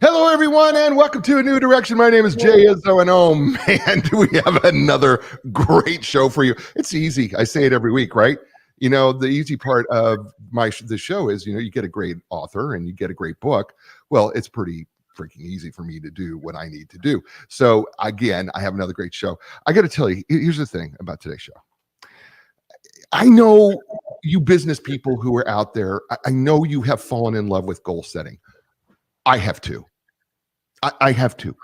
Hello, everyone, and welcome to A New Direction. My name is Jay Izzo, and oh man, do we have another great show for you. It's easy. I say it every week, right? You know, the easy part of the show is, you get a great author and you get a great book. Well, it's pretty freaking easy for me to do what I need to do. So again, I have another great show. I got to tell you, here's the thing about today's show. I know you business people who are out there, I know you have fallen in love with goal setting. I have too. I have to.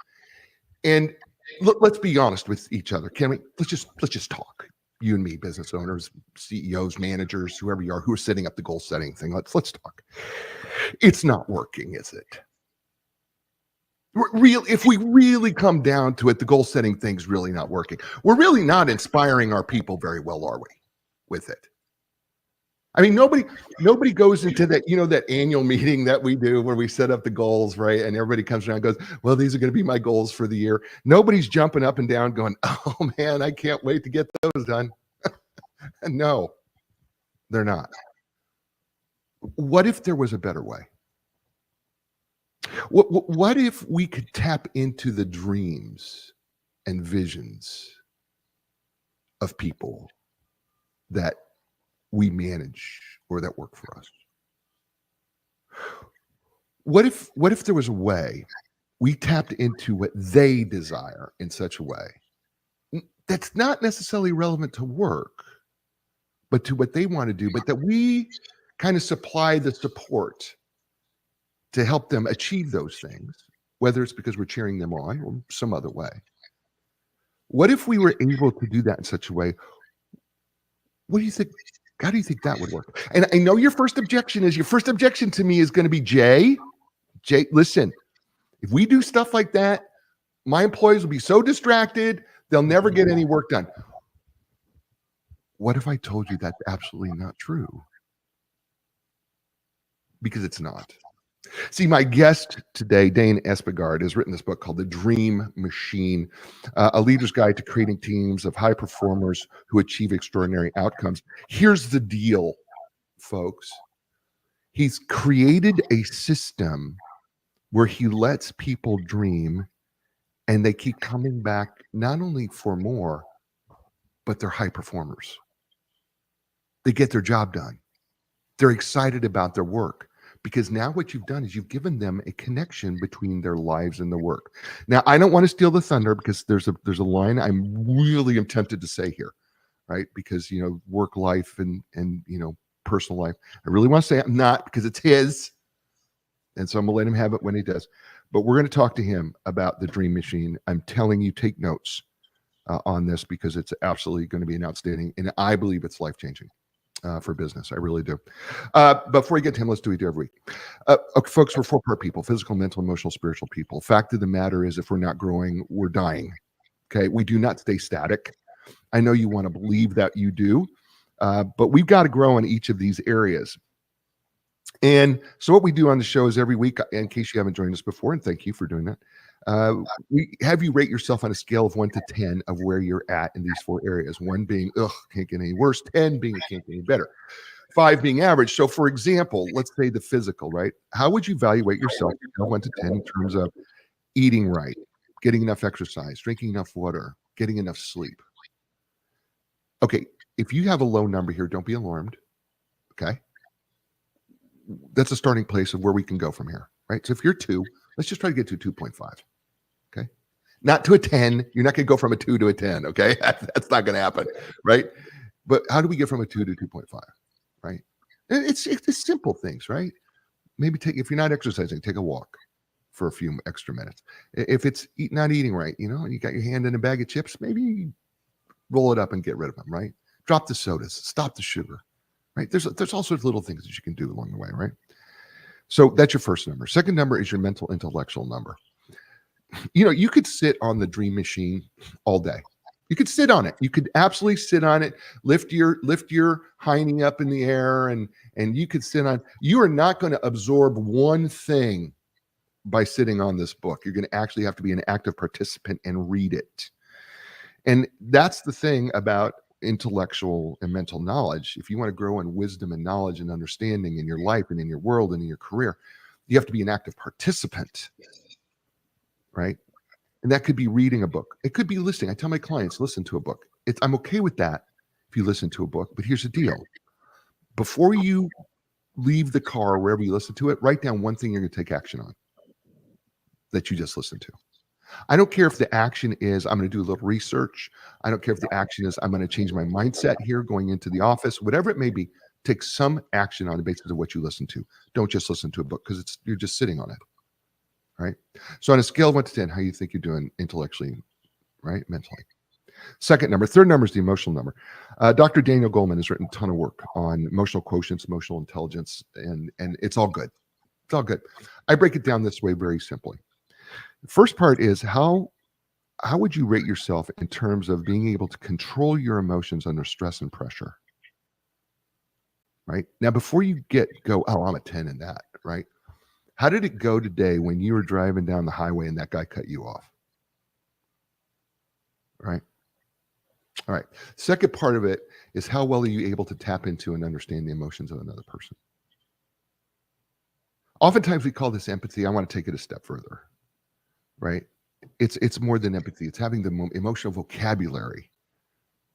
And let's be honest with each other. Can we? Let's just talk. You and me, business owners, CEOs, managers, whoever you are, who are setting up the goal setting thing. Let's talk. It's not working, is it? If we really come down to it, the goal setting thing's really not working. We're really not inspiring our people very well, are we? With it. I mean, nobody goes into that, that annual meeting that we do where we set up the goals, right? And everybody comes around and goes, well, these are going to be my goals for the year. Nobody's jumping up and down going, oh man, I can't wait to get those done. No, they're not. What if there was a better way? What if we could tap into the dreams and visions of people that we manage or that work for us? What if there was a way we tapped into what they desire in such a way that's not necessarily relevant to work, but to what they want to do, but that we kind of supply the support to help them achieve those things, whether it's because we're cheering them on or some other way? What if we were able to do that in such a way? What do you think? How do you think that would work? And I know your first objection to me is going to be, Jay, listen, if we do stuff like that, my employees will be so distracted, they'll never get any work done. What if I told you that's absolutely not true? Because it's not. See, my guest today, Dane Espegard, has written this book called The Dream Machine, a leader's guide to creating teams of high performers who achieve extraordinary outcomes. Here's the deal, folks. He's created a system where he lets people dream, and they keep coming back not only for more, but they're high performers. They get their job done. They're excited about their work. Because now what you've done is you've given them a connection between their lives and the work. Now, I don't want to steal the thunder because there's a line I'm really am tempted to say here, right? Because, work life and personal life. I really want to say I'm not, because it's his. And so I'm going to let him have it when he does. But we're going to talk to him about the Dream Machine. I'm telling you, take notes on this, because it's absolutely going to be an outstanding, and I believe it's life-changing. For business. I really do. Before we get to him, let's do what we do every week. Okay, folks, we're four-part people: physical, mental, emotional, spiritual people. Fact of the matter is, if we're not growing, we're dying. Okay, we do not stay static. I know you want to believe that you do, but we've got to grow in each of these areas. And so what we do on the show is every week, in case you haven't joined us before, and thank you for doing that, we have you rate yourself on a scale of 1 to 10 of where you're at in these 4 areas. 1 being, can't get any worse. 10 being, it can't get any better. 5 being average. So for example, let's say the physical, right? How would you evaluate yourself, 1 to 10, in terms of eating right, getting enough exercise, drinking enough water, getting enough sleep? Okay, if you have a low number here, don't be alarmed. Okay, that's a starting place of where we can go from here, right? So if you're 2, let's just try to get to 2.5. Okay, not to a 10. You're not going to go from a 2 to a 10. Okay, that's not going to happen, right? But how do we get from a 2 to 2.5? Right? It's simple things, right? Maybe if you're not exercising, take a walk for a few extra minutes. If it's not eating right, and you got your hand in a bag of chips, maybe roll it up and get rid of them, right? Drop the sodas, stop the sugar, right? There's all sorts of little things that you can do along the way, right? So that's your first number. Second number is your mental intellectual number. You could sit on the Dream Machine all day. You could sit on it. You could absolutely sit on it, lift your hiney up in the air, and you could sit on. You are not going to absorb one thing by sitting on this book. You're going to actually have to be an active participant and read it. And that's the thing about intellectual and mental knowledge. If you want to grow in wisdom and knowledge and understanding in your life and in your world and in your career, you have to be an active participant right? And that could be reading a book. It could be listening. I tell my clients, listen to a book. I'm okay with that if you listen to a book, but here's the deal. Before you leave the car, wherever you listen to it, write down one thing you're going to take action on that you just listened to. I don't care if the action is I'm going to do a little research. I don't care if the action is I'm going to change my mindset here going into the office, whatever it may be. Take some action on the basis of what you listen to. Don't just listen to a book because you're just sitting on it, right? So on a scale of 1 to 10, how you think you're doing intellectually, right, mentally? Second number. Third number is the emotional number. Dr. Daniel Goleman has written a ton of work on emotional quotients, emotional intelligence, and it's all good. It's all good. I break it down this way very simply. The first part is how would you rate yourself in terms of being able to control your emotions under stress and pressure? Right? Now, before you go, oh, I'm a 10 in that, right? How did it go today when you were driving down the highway and that guy cut you off? Right? All right. Second part of it is how well are you able to tap into and understand the emotions of another person? Oftentimes we call this empathy. I want to take it a step further, right? It's more than empathy. It's having the emotional vocabulary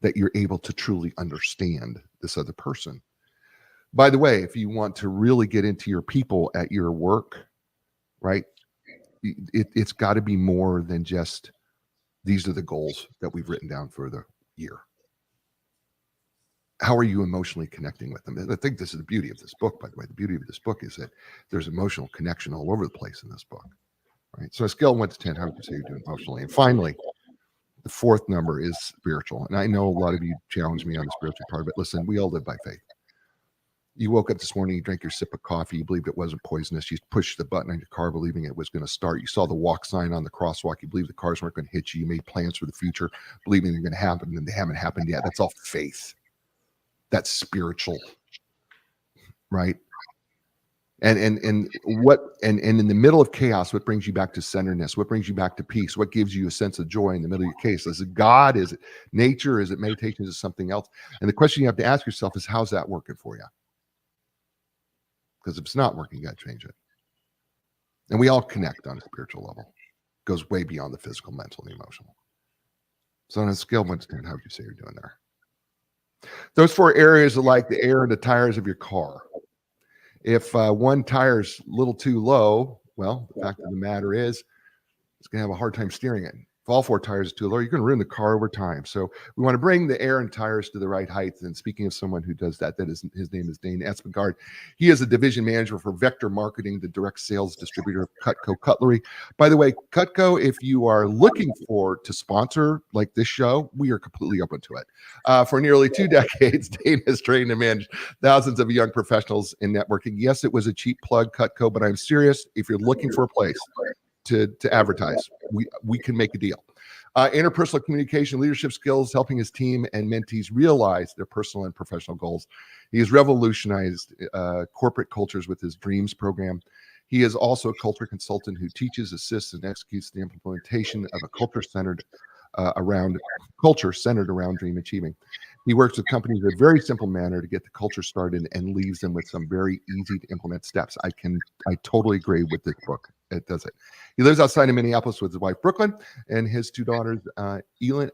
that you're able to truly understand this other person. By the way, if you want to really get into your people at your work, right, it's got to be more than just these are the goals that we've written down for the year. How are you emotionally connecting with them? And I think this is the beauty of this book, by the way. The beauty of this book is that there's emotional connection all over the place in this book, right? So a scale of 1 to 10, how would you say you're doing emotionally? And finally, the fourth number is spiritual. And I know a lot of you challenge me on the spiritual part of it. Listen, we all live by faith. You woke up this morning, you drank your sip of coffee, you believed it wasn't poisonous, you pushed the button on your car believing it was going to start, you saw the walk sign on the crosswalk, you believed the cars weren't going to hit you, you made plans for the future, believing they're going to happen, and they haven't happened yet. That's all faith. That's spiritual, right? And in the middle of chaos, what brings you back to centeredness? What brings you back to peace? What gives you a sense of joy in the middle of your case? Is it God? Is it nature? Is it meditation? Is it something else? And the question you have to ask yourself is, how's that working for you? Because if it's not working, you got to change it. And we all connect on a spiritual level. It goes way beyond the physical, mental, and emotional. So on a scale of 1 to 10, how would you say you're doing there? Those 4 areas are like the air and the tires of your car. If one tire's a little too low, well, the fact of the matter is it's going to have a hard time steering it. If all 4 tires are too low, you're going to ruin the car over time. So we want to bring the air and tires to the right height. And speaking of someone who does that, his name is Dane Espegard. He is a division manager for Vector Marketing, the direct sales distributor of Cutco Cutlery. By the way, Cutco, if you are looking to sponsor like this show, we are completely open to it. For nearly 2 decades, Dane has trained and managed thousands of young professionals in networking. Yes, it was a cheap plug, Cutco, but I'm serious. If you're looking for a place to advertise, we can make a deal. Interpersonal communication, leadership skills, helping his team and mentees realize their personal and professional goals. He has revolutionized corporate cultures with his Dreams program. He is also a culture consultant who teaches, assists, and executes the implementation of a culture centered around dream achieving. He works with companies in a very simple manner to get the culture started and leaves them with some very easy to implement steps. I totally agree with this book. It does it. He lives outside of Minneapolis with his wife, Brooklyn, and his 2 daughters, Aylin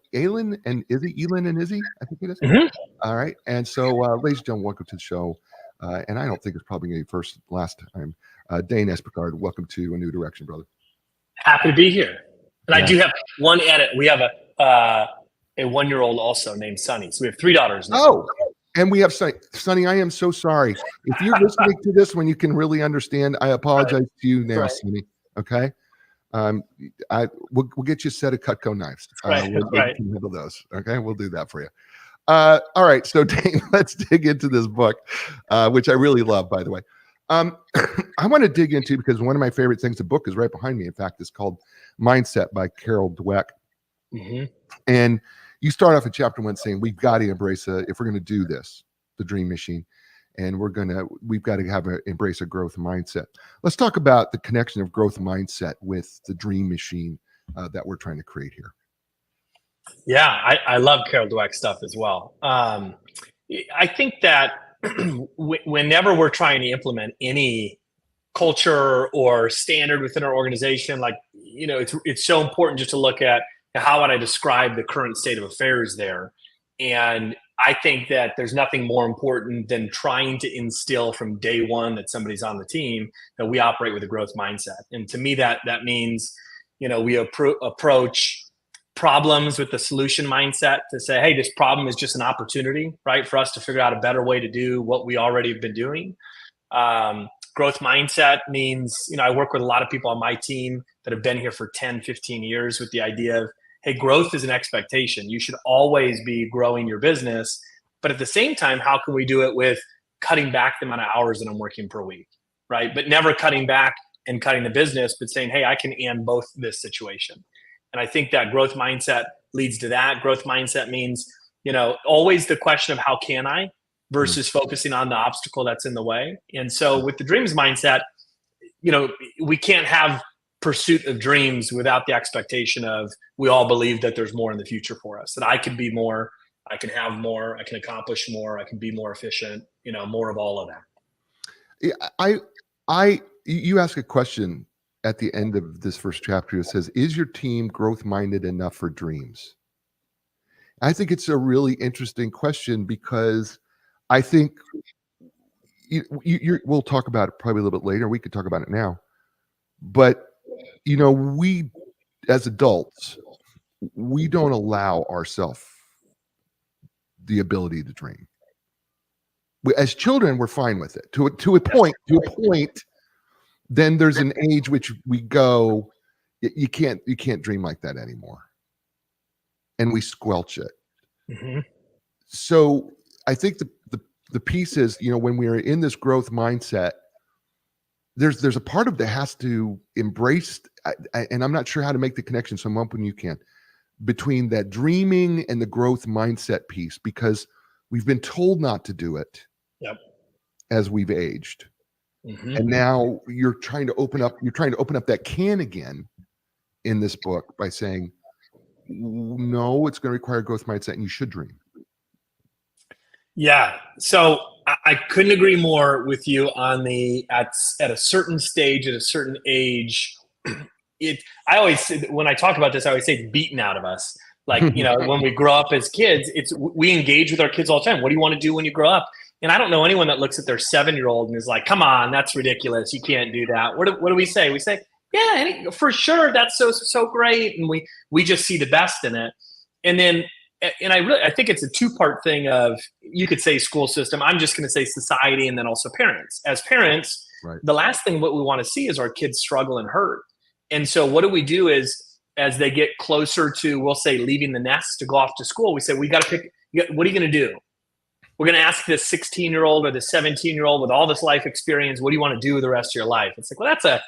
and Izzy, I think it is. Mm-hmm. All right. And so, ladies and gentlemen, welcome to the show. And I don't think it's probably going to be last time. Dane Espegard, welcome to A New Direction, brother. Happy to be here. And yeah. I do have one edit. We have a 1-year-old also named Sunny. So we have 3 daughters now. Oh, and we have Sunny. Sunny, I am so sorry. If you're listening to this when you can really understand, I apologize to you now, Sunny. Okay. We'll get you a set of Cutco knives. We'll can handle those. Okay. We'll do that for you. All right. So Dane, let's dig into this book, which I really love, by the way. I want to dig into, because one of my favorite things, the book is right behind me. In fact, it's called Mindset by Carol Dweck. Mm-hmm. And you start off in chapter 1 saying, we've got to embrace if we're going to do this, the dream machine, and we've got to embrace a growth mindset. Let's talk about the connection of growth mindset with the dream machine that we're trying to create here. Yeah, I love Carol Dweck stuff as well. I think that whenever we're trying to implement any culture or standard within our organization, like it's so important just to look at how would I describe the current state of affairs there. And I think that there's nothing more important than trying to instill from day one that somebody's on the team that we operate with a growth mindset. And to me, that means, we approach problems with the solution mindset to say, hey, this problem is just an opportunity, right, for us to figure out a better way to do what we already have been doing. Growth mindset means, I work with a lot of people on my team that have been here for 10, 15 years with the idea of, hey, growth is an expectation. You should always be growing your business. But at the same time, how can we do it with cutting back the amount of hours that I'm working per week, right? But never cutting back and cutting the business, but saying, hey, I can end both this situation. And I think that growth mindset leads to that. Growth mindset means, always the question of how can I versus focusing on the obstacle that's in the way. And so with the dreams mindset, we can't have pursuit of dreams without the expectation of we all believe that there's more in the future for us, that I can be more, I can have more, I can accomplish more, I can be more efficient, more of all of that. Yeah, you ask a question at the end of this first chapter. It says, is your team growth minded enough for dreams? I think it's a really interesting question because I think we'll talk about it probably a little bit later. We could talk about it now, but we as adults, we don't allow ourselves the ability to dream. As children, we're fine with it to a point. Then there's an age which we go, you can't dream like that anymore, and we squelch it. Mm-hmm. So I think the piece is, when we are in this growth mindset, there's a part of that has to embrace, and I'm not sure how to make the connection, so I'm hoping you can, between that dreaming and the growth mindset piece, because we've been told not to do it. Yep. As we've aged. Mm-hmm. And now you're trying to open up that can again in this book by saying, no, it's going to require growth mindset and you should dream. Yeah. So I couldn't agree more with you on at a certain stage, at a certain age, I always, when I talk about this, I always say it's beaten out of us. Like, when we grow up as kids, we engage with our kids all the time. What do you want to do when you grow up? And I don't know anyone that looks at their 7-year-old and is like, come on, that's ridiculous. You can't do that. What do we say? We say, yeah, for sure. That's so great. And we just see the best in it. And then, I think it's a two-part thing of, you could say school system. I'm just going to say society, and then also parents. As parents, right, the last thing what we want to see is our kids struggle and hurt. And so what do we do is, as they get closer to, we'll say, leaving the nest to go off to school, we say, we got to pick, what are you going to do? We're going to ask this 16-year-old or the 17-year-old with all this life experience, what do you want to do the rest of your life? It's like, well,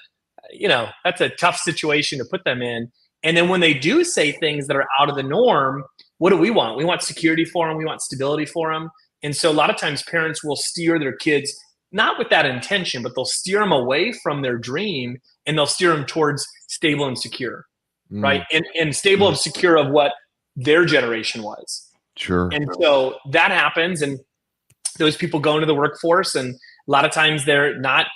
that's a tough situation to put them in. And then when they do say things that are out of the norm, what do we want? We want security for them. We want stability for them. And so a lot of times parents will steer their kids, not with that intention, but they'll steer them away from their dream, and they'll steer them towards stable and secure, right? And stable and secure of what their generation was. Sure. And so that happens, and those people go into the workforce, and a lot of times they're not,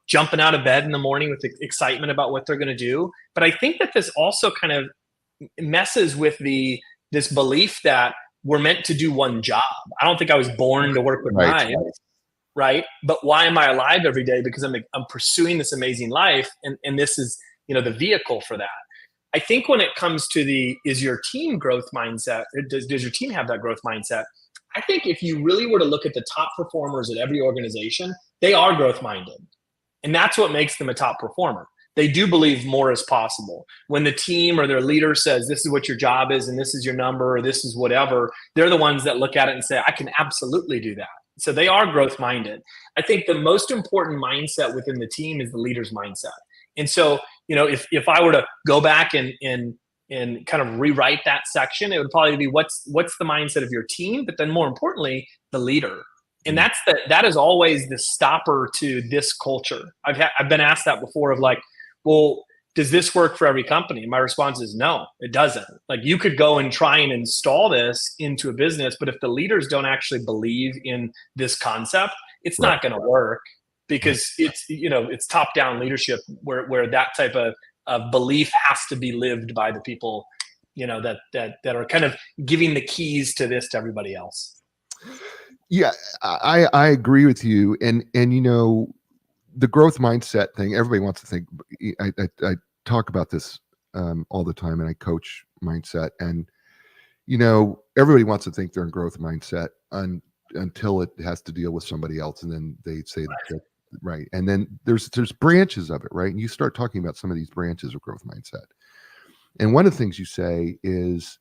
jumping out of bed in the morning with excitement about what they're going to do. But I think that this also kind of messes with this belief that we're meant to do one job. I don't think I was born to work with knives, right? But why am I alive every day? Because I'm pursuing this amazing life, and this is, the vehicle for that. I think when it comes to is your team growth mindset, does your team have that growth mindset? I think if you really were to look at the top performers at every organization, they are growth minded. And that's what makes them a top performer. They do believe more is possible. When the team or their leader says, this is what your job is, and this is your number, or this is whatever, they're the ones that look at it and say, I can absolutely do that. So they are growth minded. I think the most important mindset within the team is the leader's mindset. And so, if I were to go back and kind of rewrite that section, it would probably be what's the mindset of your team, but then more importantly, the leader. And that is always the stopper to this culture. I've been asked that before of like, well, does this work for every company? And my response is no, it doesn't. Like, you could go and try and install this into a business, but if the leaders don't actually believe in this concept, it's not going to work, because it's top-down leadership where that type of of belief has to be lived by the people, that are kind of giving the keys to this to everybody else. Yeah, I agree with you. And the growth mindset thing, everybody wants to think. I talk about this all the time, and I coach mindset. And everybody wants to think they're in growth mindset until it has to deal with somebody else, and then they say that right. And then there's branches of it, right? And you start talking about some of these branches of growth mindset. And one of the things you say is,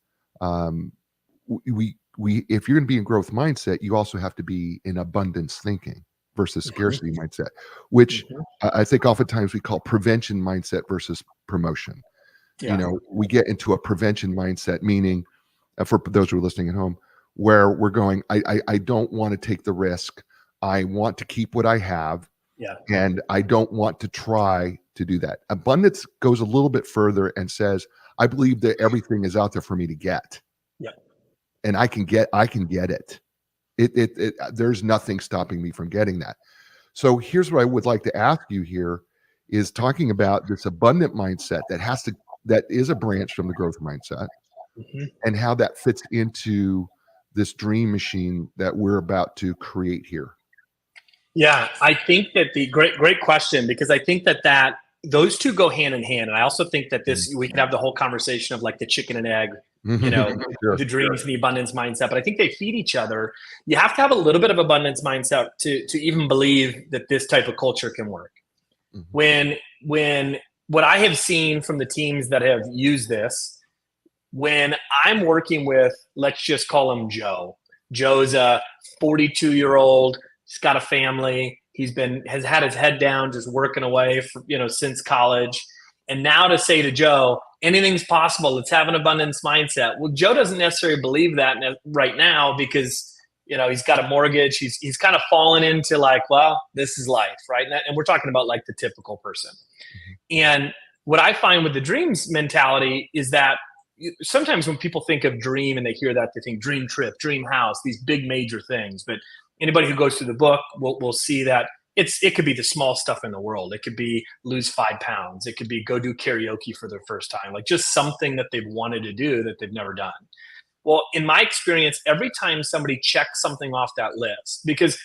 we if you're going to be in growth mindset, you also have to be in abundance thinking versus scarcity mindset, which I think oftentimes we call prevention mindset versus promotion. Yeah. We get into a prevention mindset, meaning for those who are listening at home, where we're going, I don't want to take the risk. I want to keep what I have. Yeah. And I don't want to try to do that. Abundance goes a little bit further and says, I believe that everything is out there for me to get. Yeah. And I can get it. There's nothing stopping me from getting that. So here's what I would like to ask you here is talking about this abundant mindset that is a branch from the growth mindset, and how that fits into this dream machine that we're about to create here. Yeah, I think that the great question, because I think that those two go hand in hand. And I also think that we can have the whole conversation of like the chicken and egg, Sure. the dreams and the abundance mindset, but I think they feed each other. You have to have a little bit of abundance mindset to even believe that this type of culture can work. When what I have seen from the teams that have used this, when I'm working with, let's just call him Joe. Joe's a 42-year-old. He's got a family. Has had his head down, just working away for, since college. And now to say to Joe, anything's possible. Let's have an abundance mindset. Well, Joe doesn't necessarily believe that right now because, he's got a mortgage. He's kind of fallen into like, well, this is life, right? And we're talking about like the typical person. And what I find with the dreams mentality is that sometimes when people think of dream and they hear that, they think dream trip, dream house, these big major things. But anybody who goes through the book will see that it could be the small stuff in the world. It could be lose 5 pounds. It could be go do karaoke for their first time, like just something that they've wanted to do that they've never done. Well, in my experience, every time somebody checks something off that list, because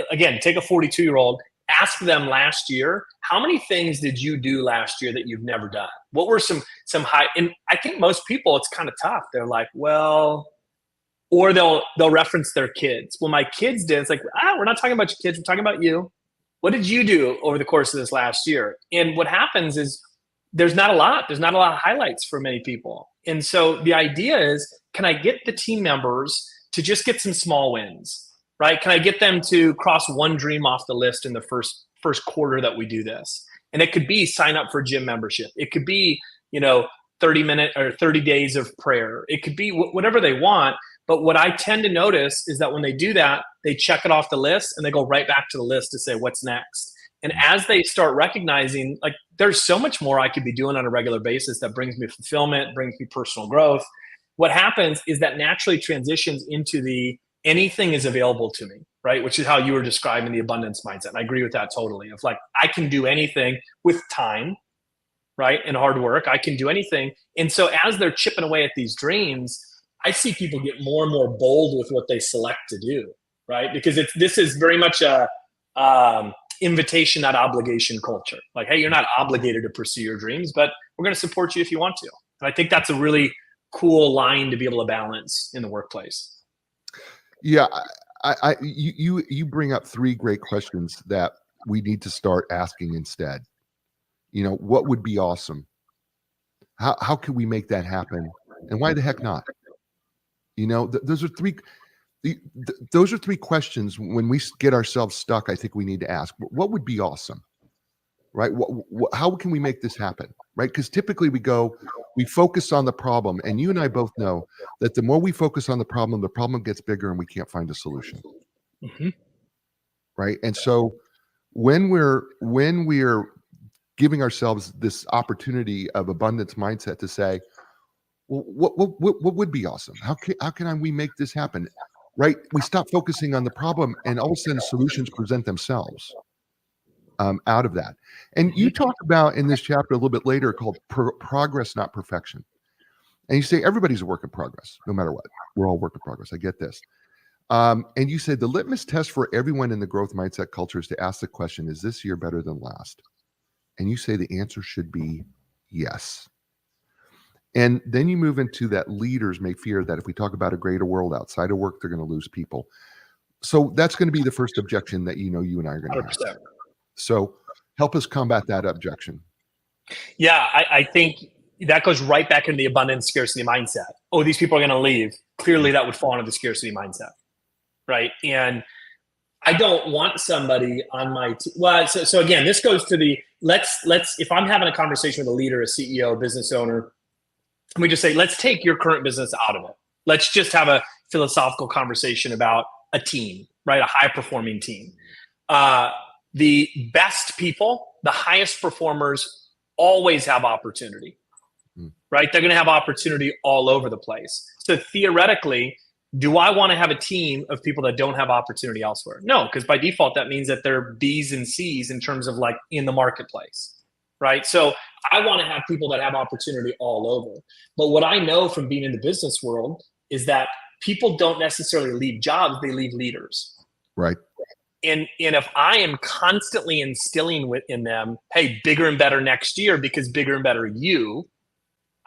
again, take a 42-year-old, ask them last year, how many things did you do last year that you've never done? What were some high? And I think most people, it's kind of tough. They're like, well, or they'll reference their kids. Well, my kids did. It's like, we're not talking about your kids. We're talking about you. What did you do over the course of this last year? And what happens is there's not a lot. There's not a lot of highlights for many people. And so the idea is, can I get the team members to just get some small wins, right? Can I get them to cross one dream off the list in the first quarter that we do this? And it could be sign up for gym membership. It could be, 30-minute or 30 days of prayer. It could be whatever they want. But what I tend to notice is that when they do that, they check it off the list and they go right back to the list to say, what's next? And as they start recognizing, like, there's so much more I could be doing on a regular basis that brings me fulfillment, brings me personal growth. What happens is that naturally transitions into the anything is available to me, right? Which is how you were describing the abundance mindset. And I agree with that totally. Of like, I can do anything with time, right? And hard work. I can do anything. And so as they're chipping away at these dreams, I see people get more and more bold with what they select to do, right? Because this is very much a invitation, not obligation culture. Like, hey, you're not obligated to pursue your dreams, but we're going to support you if you want to. And I think that's a really cool line to be able to balance in the workplace. Yeah, you bring up 3 great questions that we need to start asking instead. What would be awesome? How can we make that happen? And why the heck not? Those are 3. Those are 3 questions when we get ourselves stuck. I think we need to ask, what would be awesome, right? How can we make this happen, right? Because typically we focus on the problem, and you and I both know that the more we focus on the problem gets bigger, and we can't find a solution, right? And so when we're giving ourselves this opportunity of abundance mindset to say, well, what would be awesome? How can we make this happen? Right? We stop focusing on the problem, and all of a sudden solutions present themselves. out of that. And you talk about in this chapter a little bit later called progress, not perfection. And you say everybody's a work in progress, no matter what. We're all work in progress. I get this. And you said the litmus test for everyone in the growth mindset culture is to ask the question, is this year better than last? And you say the answer should be yes. And then you move into that leaders may fear that if we talk about a greater world outside of work, they're going to lose people. So that's going to be the first objection that you and I are going to have. So help us combat that objection. Yeah, I think that goes right back into the abundance scarcity mindset. Oh, these people are going to leave. Clearly that would fall into the scarcity mindset, right? And I don't want somebody on my team. Well, so again, this goes to the let's if I'm having a conversation with a leader, a CEO, a business owner, and we just say, let's take your current business out of it. Let's just have a philosophical conversation about a team, right? A high performing team. The best people, the highest performers always have opportunity, right? They're going to have opportunity all over the place. So theoretically, do I want to have a team of people that don't have opportunity elsewhere? No, because by default, that means that they're B's and C's in terms of like in the marketplace, right? So I want to have people that have opportunity all over. But what I know from being in the business world is that people don't necessarily leave jobs, they leave leaders. Right. And if I am constantly instilling in them, hey, bigger and better next year because bigger and better you,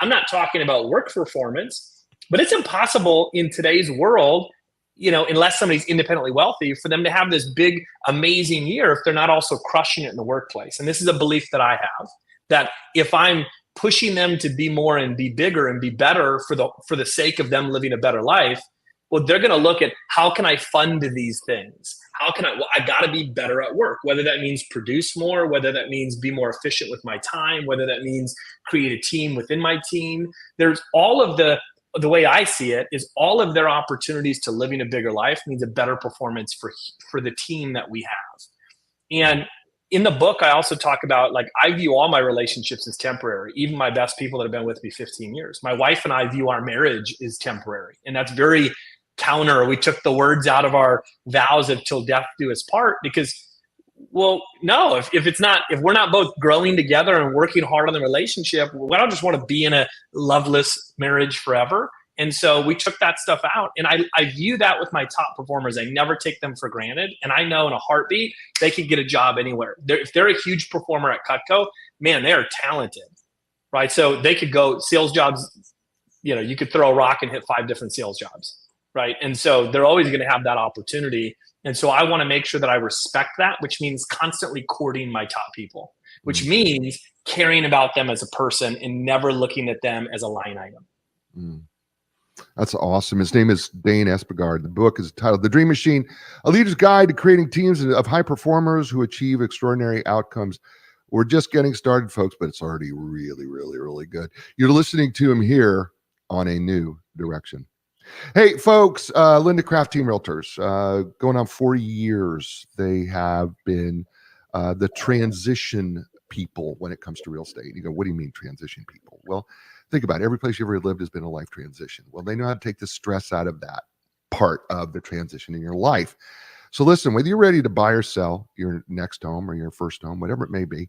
I'm not talking about work performance, but it's impossible in today's world, unless somebody's independently wealthy, for them to have this big, amazing year if they're not also crushing it in the workplace. And this is a belief that I have, that if I'm pushing them to be more and be bigger and be better for the sake of them living a better life, well, they're going to look at how can I fund these things? I got to be better at work, whether that means produce more, whether that means be more efficient with my time, whether that means create a team within my team. There's all of the way I see it is all of their opportunities to living a bigger life means a better performance for the team that we have. And in the book, I also talk about, like, I view all my relationships as temporary, even my best people that have been with me 15 years. My wife and I view our marriage as temporary. And that's very counter. We took the words out of our vows of till death do us part, because, well, no, if we're not both growing together and working hard on the relationship, I don't just want to be in a loveless marriage forever. And so we took that stuff out. And I view that with my top performers. I never take them for granted. And I know in a heartbeat, they could get a job anywhere. If they're a huge performer at Cutco, man, they are talented, right? So they could go sales jobs. You could throw a rock and hit 5 different sales jobs, right? And so they're always going to have that opportunity. And so I want to make sure that I respect that, which means constantly courting my top people, which means caring about them as a person and never looking at them as a line item. That's awesome. His name is Dane Espegard. The book is titled The Dream Machine, A Leader's Guide to Creating Teams of High Performers Who Achieve Extraordinary Outcomes. We're just getting started, folks, but it's already really, really, really good. You're listening to him here on A New Direction. Hey, folks, Linda Craft Team Realtors, going on 40 years. They have been the transition people when it comes to real estate. You go, what do you mean transition people? Well, think about it. Every place you ever lived has been a life transition. Well, they know how to take the stress out of that part of the transition in your life. So listen, whether you're ready to buy or sell your next home or your first home, whatever it may be,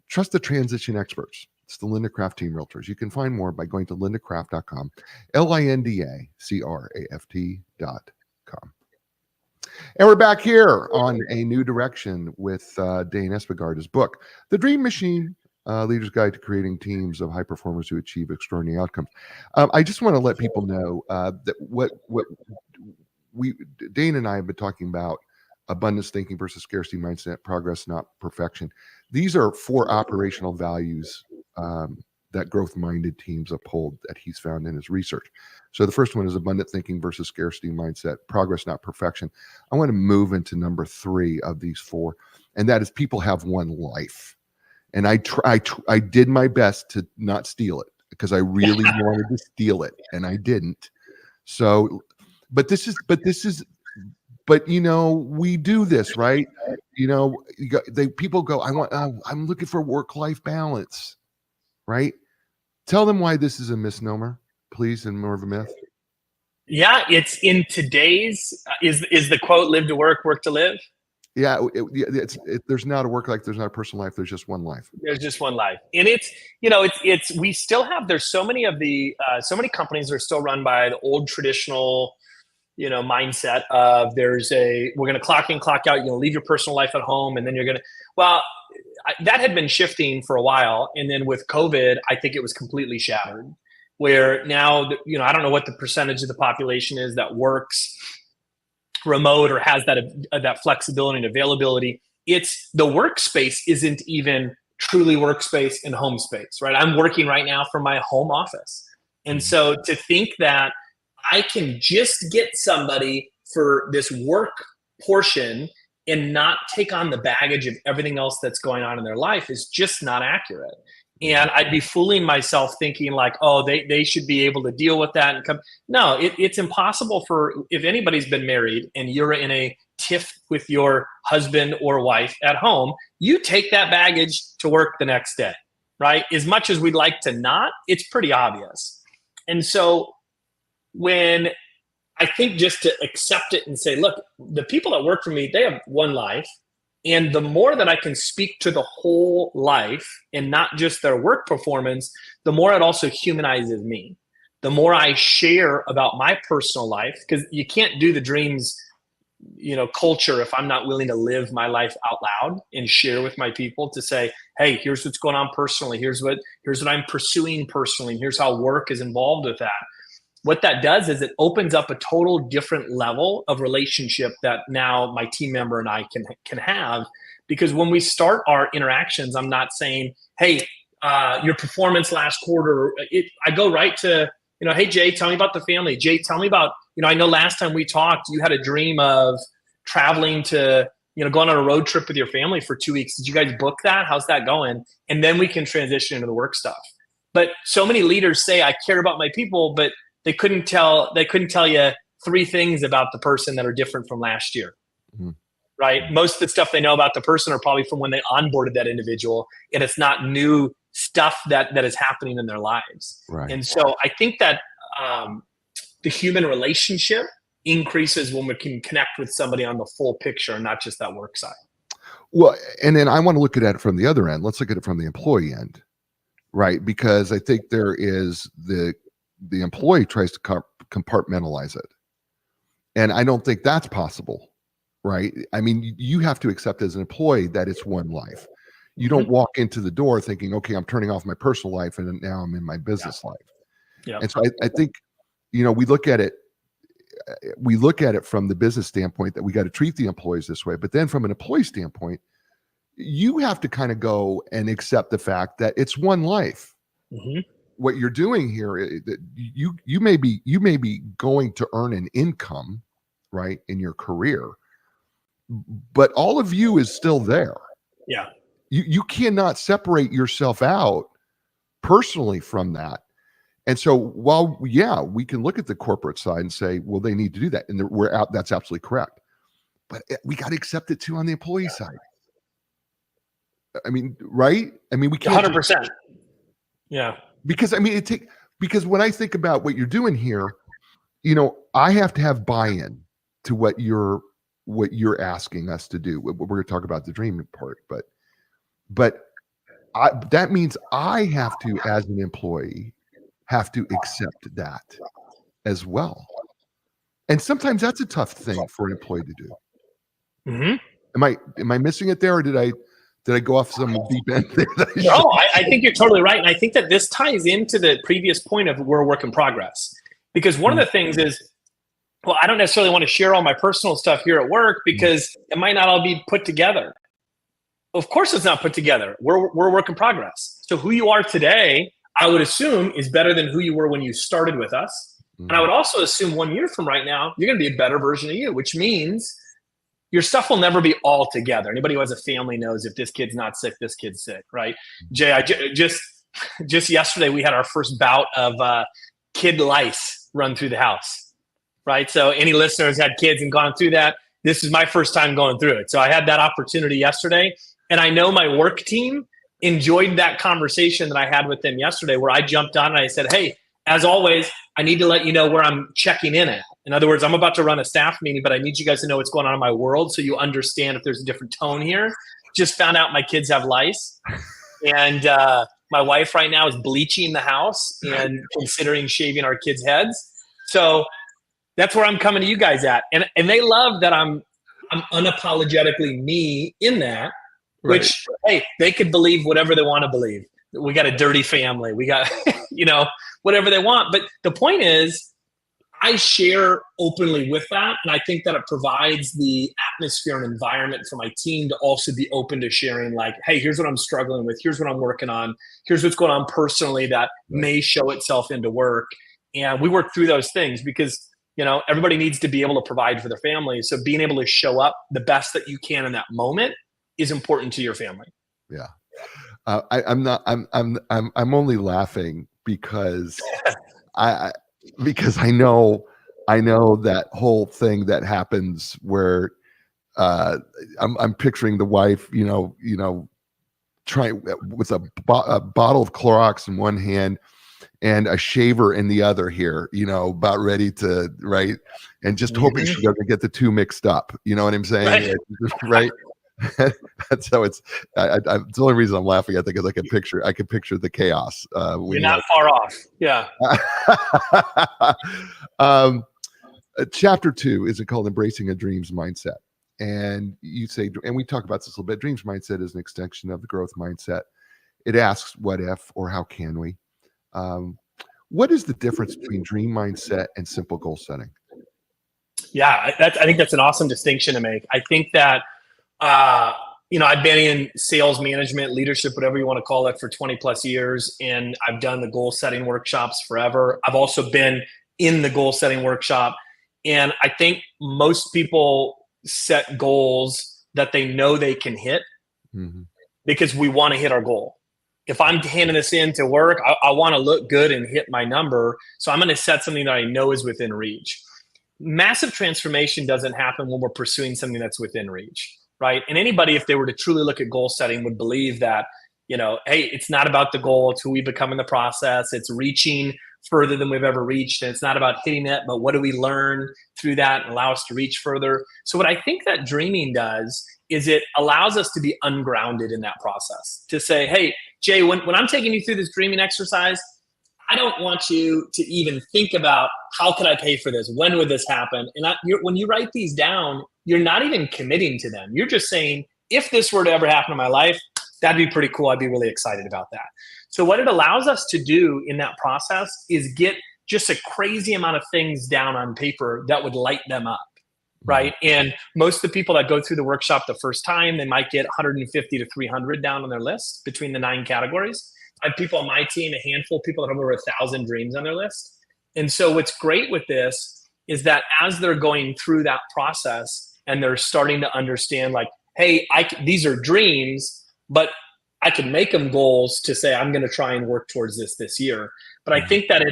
trust the transition experts. It's the Linda Craft Team Realtors. You can find more by going to lindacraft.com, LINDACRAFT.com. And we're back here on A New Direction with Dane Espegard, his book, The Dream Machine, Leader's Guide to Creating Teams of High Performers Who Achieve Extraordinary Outcomes. I just want to let people know that what Dane and I have been talking about, abundance thinking versus scarcity mindset, progress, not perfection. These are 4 operational values that growth-minded teams uphold that he's found in his research. So the first one is abundant thinking versus scarcity mindset, progress, not perfection. I want to move into number 3 of these 4, and that is people have one life. And I did my best to not steal it because I really wanted to steal it, and I didn't. So, but we do this, right? People go, I'm looking for work-life balance, right? Tell them why this is a misnomer, please, and more of a myth. Yeah, it's in today's, is the quote, live to work, work to live? Yeah, there's not a work life. There's not a personal life. There's just one life. There's just one life, and we still have. There's so many companies are still run by the old traditional, mindset of we're going to clock in, clock out. You're going to leave your personal life at home, and then you're going to. Well, that had been shifting for a while, and then with COVID, I think it was completely shattered. Where now, I don't know what the percentage of the population is that works remote or has that flexibility and availability. It's the workspace isn't even truly workspace and home space, right? I'm working right now from my home office. And so to think that I can just get somebody for this work portion and not take on the baggage of everything else that's going on in their life is just not accurate. And I'd be fooling myself thinking like, oh, they should be able to deal with that and come. No, it's impossible if anybody's been married and you're in a tiff with your husband or wife at home, you take that baggage to work the next day, right? As much as we'd like to not, it's pretty obvious. And so when I think just to accept it and say, look, the people that work for me, they have one life. And the more that I can speak to the whole life and not just their work performance, the more it also humanizes me. The more I share about my personal life, because you can't do the dreams, culture if I'm not willing to live my life out loud and share with my people to say, hey, here's what's going on personally. Here's what I'm pursuing personally. And here's how work is involved with that. What that does is it opens up a total different level of relationship that now my team member and I can have. Because when we start our interactions, I'm not saying, hey, your performance last quarter. I go right to, hey, Jay, tell me about the family. Jay, tell me about, I know last time we talked, you had a dream of traveling to, going on a road trip with your family for 2 weeks. Did you guys book that? How's that going? And then we can transition into the work stuff. But so many leaders say, I care about my people, but they couldn't tell you 3 things about the person that are different from last year, right? Most of the stuff they know about the person are probably from when they onboarded that individual, and it's not new stuff that is happening in their lives. Right. And so I think that the human relationship increases when we can connect with somebody on the full picture and not just that work side. Well, and then I want to look at it from the other end. Let's look at it from the employee end, right? Because I think there is the employee tries to compartmentalize it. And I don't think that's possible, right? I mean, you have to accept as an employee that it's one life. You don't walk into the door thinking, okay, I'm turning off my personal life and now I'm in my business life. Yeah. And so I think, we look at it from the business standpoint that we got to treat the employees this way. But then from an employee standpoint, you have to kind of go and accept the fact that it's one life. Mm-hmm. What you're doing here, you may be going to earn an income, right, in your career, but all of you is still there. Yeah, you cannot separate yourself out personally from that. And so while we can look at the corporate side and say, well, they need to do that, and we're out. That's absolutely correct. But we got to accept it too on the employee side. I mean, right? I mean, we can't 100%. Yeah. Because because when I think about what you're doing here, I have to have buy-in to what you're asking us to do. We're going to talk about the dream part, but that means I have to, as an employee, have to accept that as well. And sometimes that's a tough thing for an employee to do. Mm-hmm. Am I missing it there, or did I go off some deep end there? No, I think you're totally right. And I think that this ties into the previous point of we're a work in progress. Because one of the things is, well, I don't necessarily want to share all my personal stuff here at work because it might not all be put together. Of course it's not put together. We're a work in progress. So who you are today, I would assume, is better than who you were when you started with us. And I would also assume 1 year from right now, you're going to be a better version of you, which means your stuff will never be all together. Anybody who has a family knows if this kid's not sick, this kid's sick, right? Jay, just yesterday, we had our first bout of kid lice run through the house, right? So any listeners had kids and gone through that, this is my first time going through it. So I had that opportunity yesterday. And I know my work team enjoyed that conversation that I had with them yesterday, where I jumped on and I said, hey, as always, I need to let you know where I'm checking in at. In other words, I'm about to run a staff meeting, but I need you guys to know what's going on in my world so you understand if there's a different tone here. Just found out my kids have lice. And my wife right now is bleaching the house and considering shaving our kids' heads. So that's where I'm coming to you guys at. And they love that I'm unapologetically me in that, which, hey, they could believe whatever they want to believe. We got a dirty family. We got, whatever they want. But the point is, I share openly with that. And I think that it provides the atmosphere and environment for my team to also be open to sharing, like, hey, here's what I'm struggling with. Here's what I'm working on. Here's what's going on personally that may show itself into work. And we work through those things because, everybody needs to be able to provide for their family. So being able to show up the best that you can in that moment is important to your family. Yeah. I'm only laughing because because I know that whole thing that happens where I'm picturing the wife, trying with a bottle of Clorox in one hand and a shaver in the other here, about ready to, right. And just hoping she doesn't get the two mixed up. You know what I'm saying? Right. That's how it's the only reason I'm laughing, I think, is I can picture the chaos. You're not far off. Yeah. Chapter 2 is called Embracing a Dreams Mindset. And you say, and we talk about this a little bit, dreams mindset is an extension of the growth mindset. It asks what if or how can we? What is the difference between dream mindset and simple goal setting? Yeah, I think that's an awesome distinction to make. I think that, I've been in sales management, leadership, whatever you want to call it, for 20 plus years. And I've done the goal setting workshops forever. I've also been in the goal setting workshop. And I think most people set goals that they know they can hit because we want to hit our goal. If I'm handing this in to work, I want to look good and hit my number. So I'm going to set something that I know is within reach. Massive transformation doesn't happen when we're pursuing something that's within reach, right? And anybody, if they were to truly look at goal setting, would believe that, hey, it's not about the goal, it's who we become in the process. It's reaching further than we've ever reached. And it's not about hitting it, but what do we learn through that and allow us to reach further? So what I think that dreaming does is it allows us to be ungrounded in that process, to say, hey, Jay, when I'm taking you through this dreaming exercise, I don't want you to even think about how could I pay for this? When would this happen? And when you write these down, you're not even committing to them. You're just saying, if this were to ever happen in my life, that'd be pretty cool. I'd be really excited about that. So what it allows us to do in that process is get just a crazy amount of things down on paper that would light them up, right? And most of the people that go through the workshop the first time, they might get 150 to 300 down on their list between the 9 categories. I have people on my team, a handful of people that have over 1,000 dreams on their list. And so what's great with this is that as they're going through that process and they're starting to understand, like, hey, these are dreams, but I can make them goals to say, I'm going to try and work towards this year. But I think that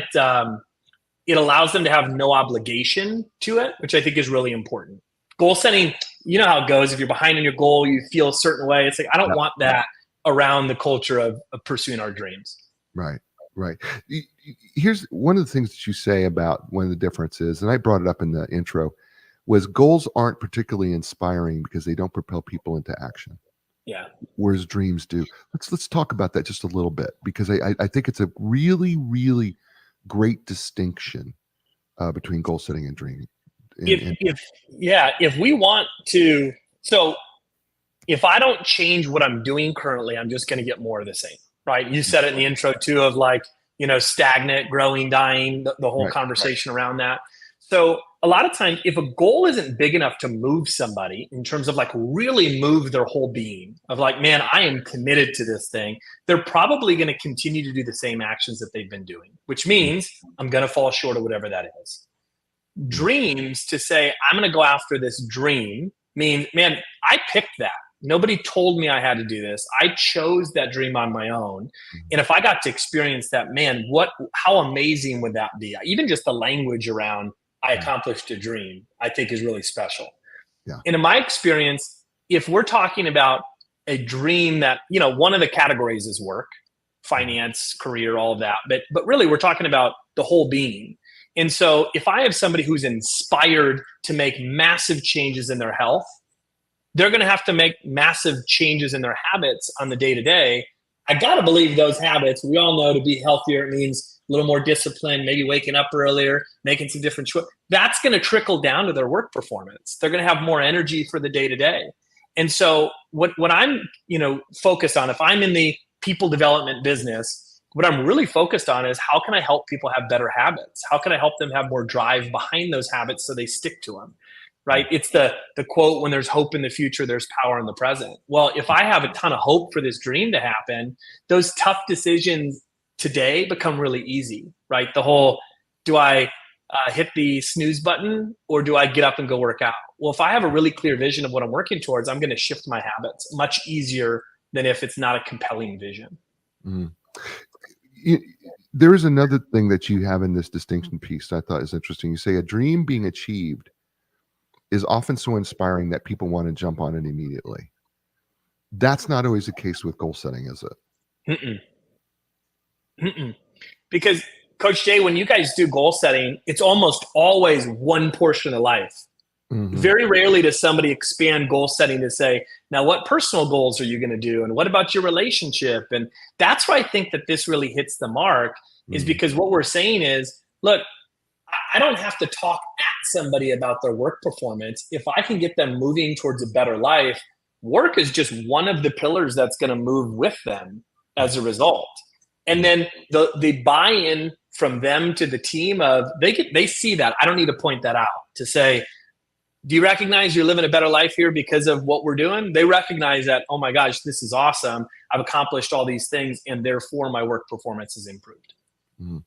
it allows them to have no obligation to it, which I think is really important. Goal setting, you know how it goes. If you're behind in your goal, you feel a certain way. It's like, I don't want that around the culture of pursuing our dreams. Right. Here's one of the things that you say about one of the differences, and I brought it up in the intro, was goals aren't particularly inspiring because they don't propel people into action. Yeah. Whereas dreams do. Let's talk about that just a little bit, because I think it's a really, really great distinction between goal setting and dreaming. If we want to, so if I don't change what I'm doing currently, I'm just going to get more of the same, right? You said it in the intro too, of like, stagnant, growing, dying, the whole conversation around that. So a lot of times, if a goal isn't big enough to move somebody in terms of like really move their whole being of like, man, I am committed to this thing, they're probably going to continue to do the same actions that they've been doing, which means I'm going to fall short of whatever that is. Dreams, to say, I'm going to go after this dream, means, man, I picked that. Nobody told me I had to do this. I chose that dream on my own. And if I got to experience that, man, how amazing would that be? Even just the language around I accomplished a dream, I think is really special. Yeah. And in my experience, if we're talking about a dream that, one of the categories is work, finance, career, all of that. But really we're talking about the whole being. And so if I have somebody who's inspired to make massive changes in their health, they're going to have to make massive changes in their habits on the day to day. I got to believe those habits, we all know to be healthier, it means a little more discipline, maybe waking up earlier, making some different choices. That's going to trickle down to their work performance. They're going to have more energy for the day to day. And so what I'm, focused on, if I'm in the people development business, what I'm really focused on is how can I help people have better habits? How can I help them have more drive behind those habits so they stick to them? Right? It's the quote, when there's hope in the future, there's power in the present. Well, if I have a ton of hope for this dream to happen, those tough decisions today become really easy, right? The whole, do I hit the snooze button or do I get up and go work out? Well, if I have a really clear vision of what I'm working towards, I'm going to shift my habits much easier than if it's not a compelling vision. Mm. There is another thing that you have in this distinction piece that I thought is interesting. You say a dream being achieved is often so inspiring that people want to jump on it immediately. That's not always the case with goal setting, is it? Because Coach Jay, when you guys do goal setting, it's almost always one portion of life. Mm-hmm. Very rarely does somebody expand goal setting to say, now what personal goals are you going to do? And what about your relationship? And that's why I think that this really hits the mark, is because what we're saying is, look, I don't have to talk at somebody about their work performance. If I can get them moving towards a better life, work is just one of the pillars that's going to move with them as a result. And then the buy-in from them to the team of they see that. I don't need to point that out to say, do you recognize you're living a better life here because of what we're doing? They recognize that, oh my gosh, this is awesome. I've accomplished all these things and therefore my work performance is improved. Mm.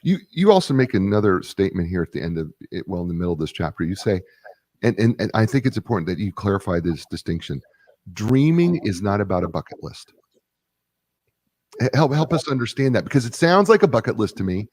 You also make another statement here at the end of it, well, in the middle of this chapter. You say, and I think it's important that you clarify this distinction. Dreaming is not about a bucket list. Help us understand that, because it sounds like a bucket list to me,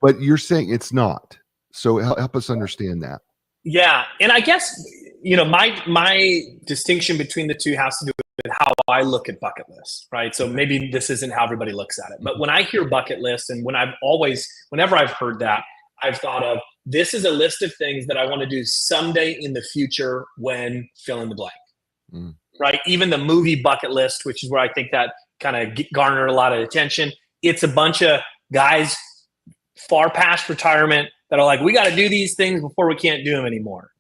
but you're saying it's not. So help us understand that. Yeah, and I guess my distinction between the two has to do with how I look at bucket lists, right? So maybe this isn't how everybody looks at it, but when I hear bucket list, and whenever I've heard that, I've thought of, this is a list of things that I want to do someday in the future when fill in the blank, right? Even the movie bucket list, which is where I think that kind of garnered a lot of attention. It's a bunch of guys far past retirement that are like, we got to do these things before we can't do them anymore.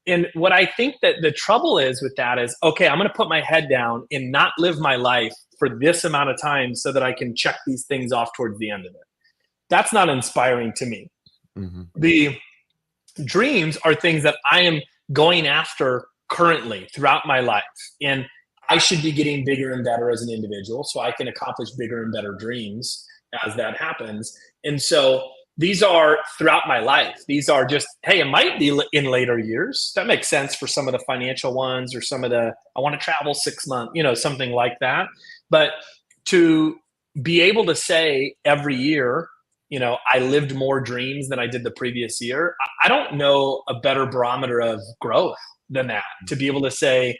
And what I think that the trouble is with that is, okay, I'm going to put my head down and not live my life for this amount of time so that I can check these things off towards the end of it. That's not inspiring to me. The dreams are things that I am going after currently throughout my life. And I should be getting bigger and better as an individual so I can accomplish bigger and better dreams as that happens. And so these are throughout my life. These are just, hey, it might be in later years. That makes sense for some of the financial ones, or some of the, I want to travel 6 months, something like that. But to be able to say every year, I lived more dreams than I did the previous year. I don't know a better barometer of growth than that, to be able to say,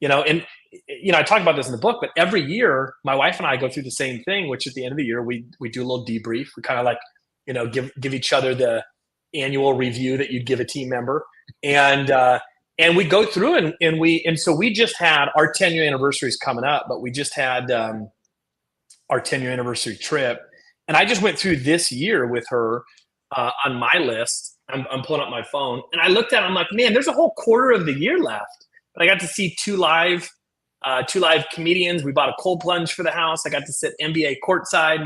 I talk about this in the book, but every year my wife and I go through the same thing, which at the end of the year, we do a little debrief. We kind of like, give each other the annual review that you'd give a team member. And we go through and so we just had our 10-year anniversary is coming up, but we just had our 10-year anniversary trip. And I just went through this year with her on my list. I'm pulling up my phone and I looked at it, I'm like, man, there's a whole quarter of the year left. But I got to see two live comedians. We bought a cold plunge for the house. I got to sit NBA courtside.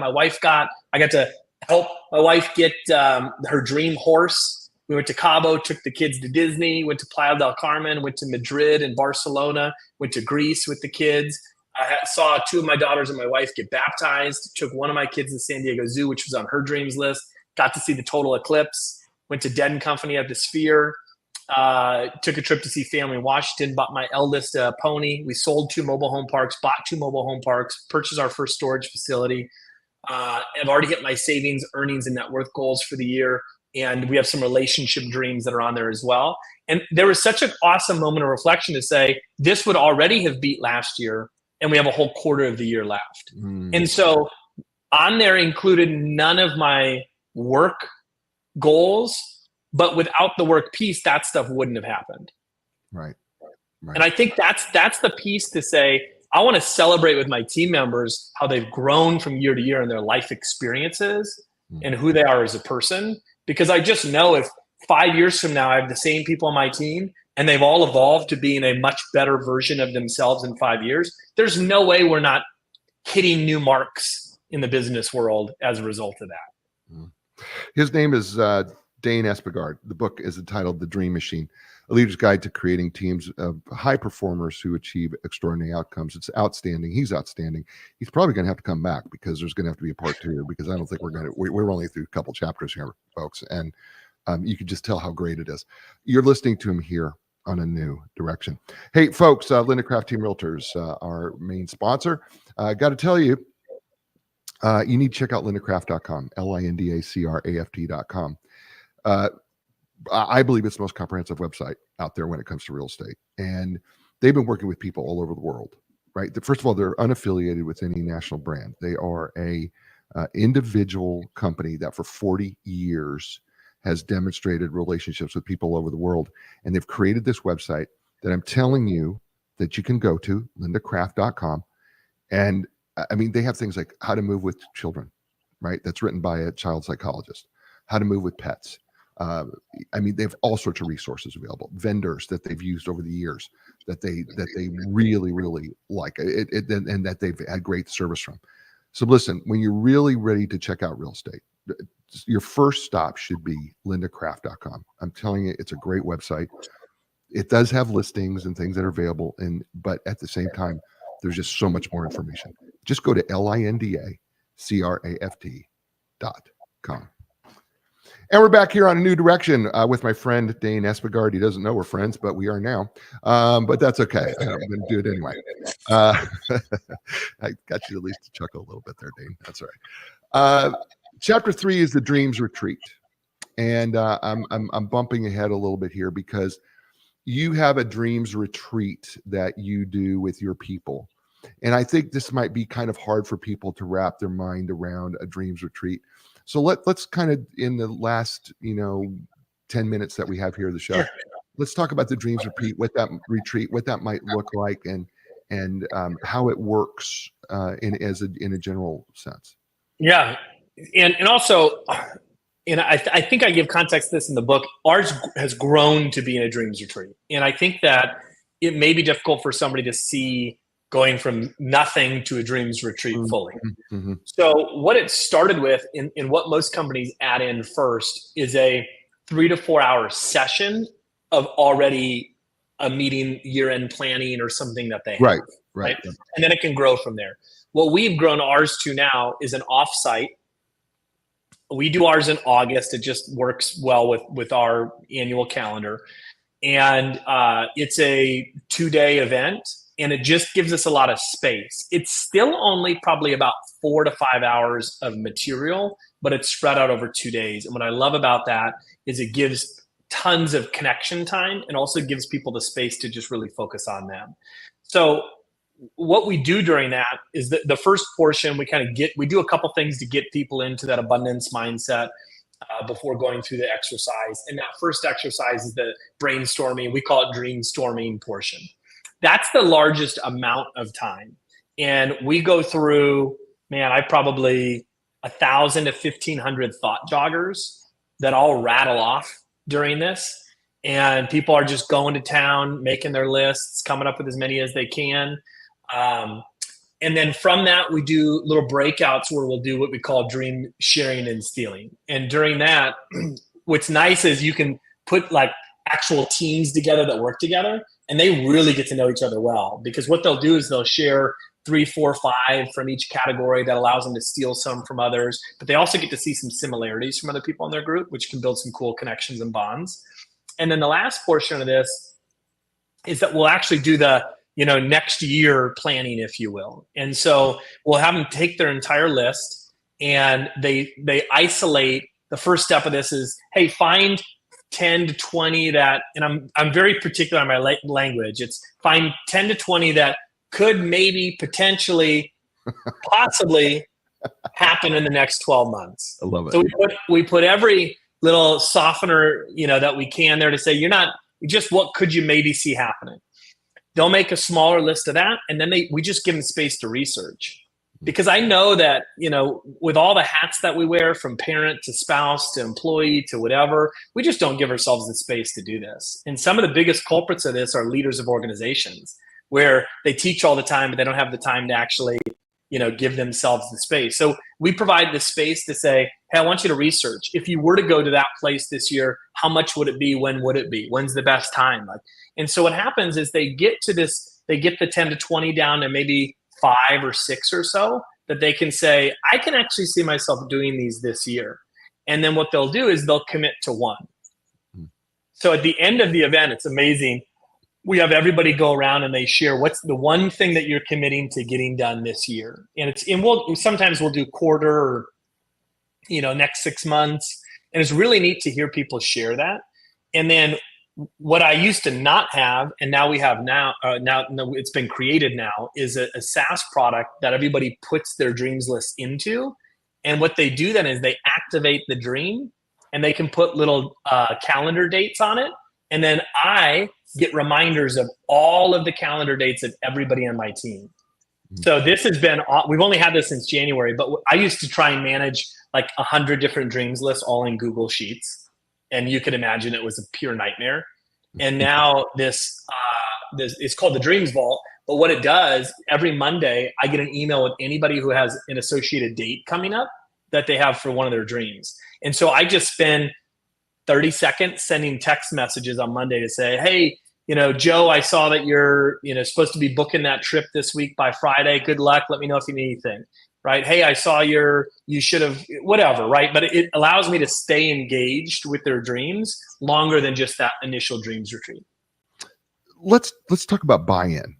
I got to help my wife get her dream horse. We went to Cabo, took the kids to Disney, went to Playa del Carmen, went to Madrid and Barcelona, went to Greece with the kids. I saw two of my daughters and my wife get baptized, took one of my kids to San Diego Zoo, which was on her dreams list, got to see the total eclipse, went to Dead and Company at the Sphere, took a trip to see family in Washington, bought my eldest a pony. We sold 2 mobile home parks, bought 2 mobile home parks, purchased our first storage facility. I've already hit my savings, earnings, and net worth goals for the year. And we have some relationship dreams that are on there as well. And there was such an awesome moment of reflection to say, this would already have beat last year, and we have a whole quarter of the year left. And so on there included none of my work goals, but without the work piece, that stuff wouldn't have happened. Right. Right. And I think that's the piece to say, I want to celebrate with my team members how they've grown from year to year in their life experiences and who they are as a person. Because I just know if 5 years from now I have the same people on my team and they've all evolved to being a much better version of themselves in 5 years, there's no way we're not hitting new marks in the business world as a result of that. His name is Dane Espegard. The book is entitled The Dream Machine, A Leader's Guide to Creating Teams of High Performers Who Achieve Extraordinary Outcomes. It's outstanding. He's outstanding. He's probably going to have to come back because there's going to have to be a part 2, because I don't think we're only through a couple chapters here, folks. And you can just tell how great it is. You're listening to him here on A New Direction. Hey, folks, Linda Craft Team Realtors, our main sponsor. Got to tell you, you need to check out lindacraft.com, LINDACRAFT.com. I believe it's the most comprehensive website out there when it comes to real estate. And they've been working with people all over the world, right? First of all, they're unaffiliated with any national brand. They are a individual company that for 40 years has demonstrated relationships with people all over the world. And they've created this website that I'm telling you that you can go to, lindacraft.com. And I mean, they have things like how to move with children, right? That's written by a child psychologist. How to move with pets. I mean, they have all sorts of resources available, vendors that they've used over the years that they really, really like and that they've had great service from. So listen, when you're really ready to check out real estate, your first stop should be lindacraft.com. I'm telling you, it's a great website. It does have listings and things that are available, but at the same time, there's just so much more information. Just go to lindacraft.com. And we're back here on A New Direction with my friend Dane Espegard. He doesn't know we're friends, but we are now. But that's okay. I'm going to do it anyway. I got you at least to chuckle a little bit there, Dane. That's all right. Chapter 3 is the Dreams Retreat. And I'm bumping ahead a little bit here because you have a Dreams Retreat that you do with your people. And I think this might be kind of hard for people to wrap their mind around a Dreams Retreat. So let's kind of, in the last 10 minutes that we have here of the show, let's talk about the Dreams Retreat, what that might look like, and how it works in a general sense. Yeah, and also, I think I give context to this in the book. Ours has grown to be in a Dreams Retreat, and I think that it may be difficult for somebody to see going from nothing to a Dreams Retreat fully. Mm-hmm. So what it started with, in what most companies add in first, is a 3 to 4 hour session of already a meeting, year-end planning or something that they have. Right. And then it can grow from there. What we've grown ours to now is an offsite. We do ours in August. It just works well with our annual calendar. And it's a 2-day event. And it just gives us a lot of space. It's still only probably about 4 to 5 hours of material, but it's spread out over 2 days. And what I love about that is it gives tons of connection time and also gives people the space to just really focus on them. So what we do during that is that the first portion, we do a couple things to get people into that abundance mindset before going through the exercise. And that first exercise is the brainstorming. We call it dream storming portion. That's the largest amount of time. And we go through, I probably 1,000 to 1,500 thought joggers that all rattle off during this. And people are just going to town, making their lists, coming up with as many as they can. And then from that, we do little breakouts where we'll do what we call dream sharing and stealing. And during that, what's nice is you can put like actual teams together that work together. And they really get to know each other well, because what they'll do is they'll share 3, 4, 5 from each category that allows them to steal some from others. But they also get to see some similarities from other people in their group, which can build some cool connections and bonds. And then the last portion of this is that we'll actually do the next year planning, if you will. And so we'll have them take their entire list and they isolate. The first step of this is, hey, find 10 to 20 that, and I'm very particular on my language. It's find 10 to 20 that could maybe potentially, possibly happen in the next 12 months. I love it. So we put every little softener, that we can there to say, you're not just, what could you maybe see happening? They'll make a smaller list of that. And then we just give them space to research. Because I know that, with all the hats that we wear, from parent to spouse to employee to whatever, we just don't give ourselves the space to do this. And some of the biggest culprits of this are leaders of organizations, where they teach all the time, but they don't have the time to actually, give themselves the space. So we provide the space to say, hey, I want you to research. If you were to go to that place this year, how much would it be? When would it be? When's the best time? And so what happens is they get the 10 to 20 down to maybe 5 or 6 or so, that they can say, I can actually see myself doing these this year. And then what they'll do is they'll commit to one. So at the end of the event, it's amazing. We have everybody go around and they share what's the one thing that you're committing to getting done this year. And sometimes we'll do quarter or, next 6 months. And it's really neat to hear people share that. And then what I used to not have, and now we have now it's been created now, is a SaaS product that everybody puts their dreams list into. And what they do then is they activate the dream, and they can put little calendar dates on it. And then I get reminders of all of the calendar dates of everybody on my team. So this has been, we've only had this since January, but I used to try and manage like 100 different dreams lists all in Google Sheets. And you can imagine it was a pure nightmare. And now this it's called the Dreams Vault. But what it does, every Monday, I get an email with anybody who has an associated date coming up that they have for one of their dreams. And so I just spend 30 seconds sending text messages on Monday to say, hey, Joe, I saw that you're, supposed to be booking that trip this week by Friday. Good luck. Let me know if you need anything. Right? Hey, I saw you should have, whatever, right? But it allows me to stay engaged with their dreams longer than just that initial dreams retreat. Let's talk about buy-in,